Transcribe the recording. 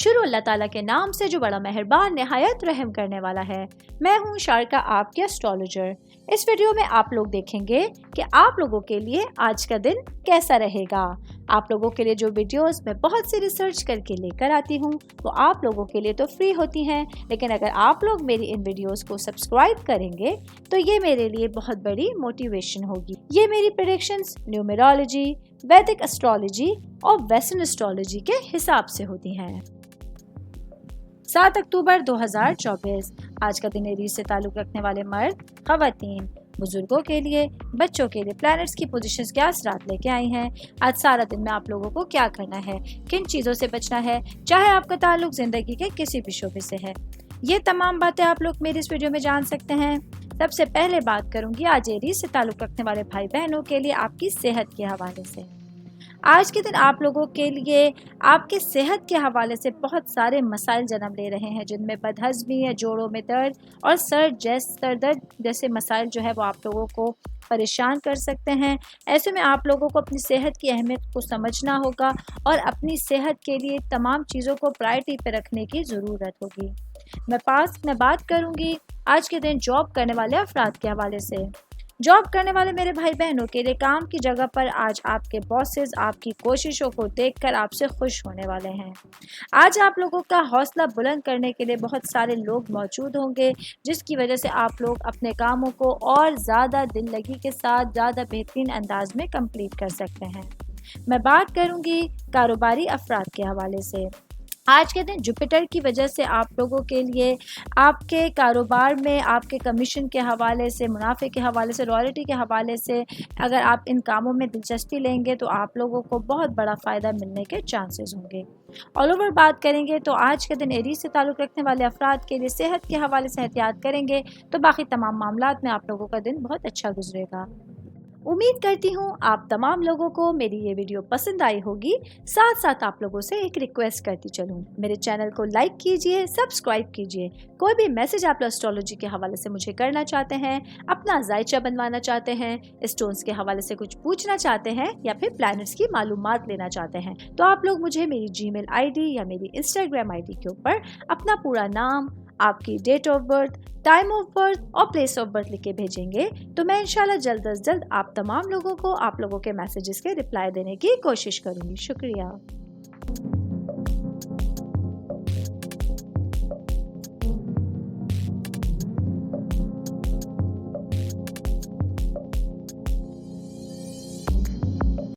शुरू अल्लाह ताला के नाम से जो बड़ा मेहरबान निहायत रहम करने वाला है। मैं हूँ शारका, आपके एस्ट्रोलॉजर। इस वीडियो में आप लोग देखेंगे कि आप लोगों के लिए आज का दिन कैसा रहेगा। आप लोगों के लिए जो वीडियोस मैं बहुत सी रिसर्च करके लेकर आती हूँ वो आप लोगों के लिए तो फ्री होती हैं, लेकिन अगर आप लोग मेरी इन वीडियोस को सब्सक्राइब करेंगे तो ये मेरे लिए बहुत बड़ी मोटिवेशन होगी। ये मेरी प्रेडिक्शंस न्यूमेरोलॉजी, वैदिक एस्ट्रोलॉजी और वेस्टर्न एस्ट्रोलॉजी के हिसाब से होती हैं। 7 अक्टूबर 2024 आज का दिन एरीज से ताल्लुक रखने वाले मर्द, खवातीन, बुजुर्गों के लिए, बच्चों के लिए प्लैनेट्स की पोजीशंस क्या असरात लेके आई हैं। आज सारा दिन में आप लोगों को क्या करना है, किन चीज़ों से बचना है, चाहे आपका ताल्लुक जिंदगी के किसी भी शोबे से है, ये तमाम बातें आप लोग मेरी इस वीडियो में जान सकते हैं। सबसे पहले बात करूंगी आज एरीज से ताल्लुक रखने वाले भाई बहनों के लिए आपकी सेहत के हवाले से। आज के दिन आप लोगों के लिए आपके सेहत के हवाले से बहुत सारे मसाइल जन्म ले रहे हैं, जिनमें बदहज़मी है, जोड़ों में दर्द और सर दर्द जैसे मसाइल जो है वो आप लोगों को परेशान कर सकते हैं। ऐसे में आप लोगों को अपनी सेहत की अहमियत को समझना होगा और अपनी सेहत के लिए तमाम चीज़ों को प्रायोरिटी पर रखने की ज़रूरत होगी। मैं बात करूँगी आज के दिन जॉब करने वाले अफराद के हवाले से। जॉब करने वाले मेरे भाई बहनों के लिए काम की जगह पर आज आपके बॉसेस आपकी कोशिशों को देखकर आपसे खुश होने वाले हैं। आज आप लोगों का हौसला बुलंद करने के लिए बहुत सारे लोग मौजूद होंगे, जिसकी वजह से आप लोग अपने कामों को और ज़्यादा दिल लगी के साथ ज़्यादा बेहतरीन अंदाज में कंप्लीट कर सकते हैं। मैं बात करूँगी कारोबारी अफराद के हवाले से। आज के दिन जुपिटर की वजह से आप लोगों के लिए आपके कारोबार में आपके कमीशन के हवाले से, मुनाफे के हवाले से, रॉयल्टी के हवाले से अगर आप इन कामों में दिलचस्पी लेंगे तो आप लोगों को बहुत बड़ा फ़ायदा मिलने के चांसेस होंगे। ऑल ओवर बात करेंगे तो आज के दिन एरीज से ताल्लुक़ रखने वाले अफराद के लिए सेहत के हवाले से एहतियात करेंगे तो बाकी तमाम मामलात में आप लोगों का दिन बहुत अच्छा गुजरेगा। उम्मीद करती हूँ आप तमाम लोगों को मेरी ये वीडियो पसंद आई होगी। साथ साथ आप लोगों से एक रिक्वेस्ट करती चलूँ, मेरे चैनल को लाइक कीजिए, सब्सक्राइब कीजिए। कोई भी मैसेज आप एस्ट्रोलॉजी के हवाले से मुझे करना चाहते हैं, अपना जायचा बनवाना चाहते हैं, स्टोन्स के हवाले से कुछ पूछना चाहते हैं या फिर प्लैनेट्स की मालूमात लेना चाहते हैं तो आप लोग मुझे मेरी जीमेल आईडी या मेरी इंस्टाग्राम आईडी के ऊपर अपना पूरा नाम, आपकी date of birth, time of birth और प्लेस ऑफ बर्थ लिख के भेजेंगे तो मैं इंशाल्लाह जल्द अज जल्द आप तमाम लोगों को आप लोगों के मैसेजेस के रिप्लाई देने की कोशिश करूंगी। शुक्रिया।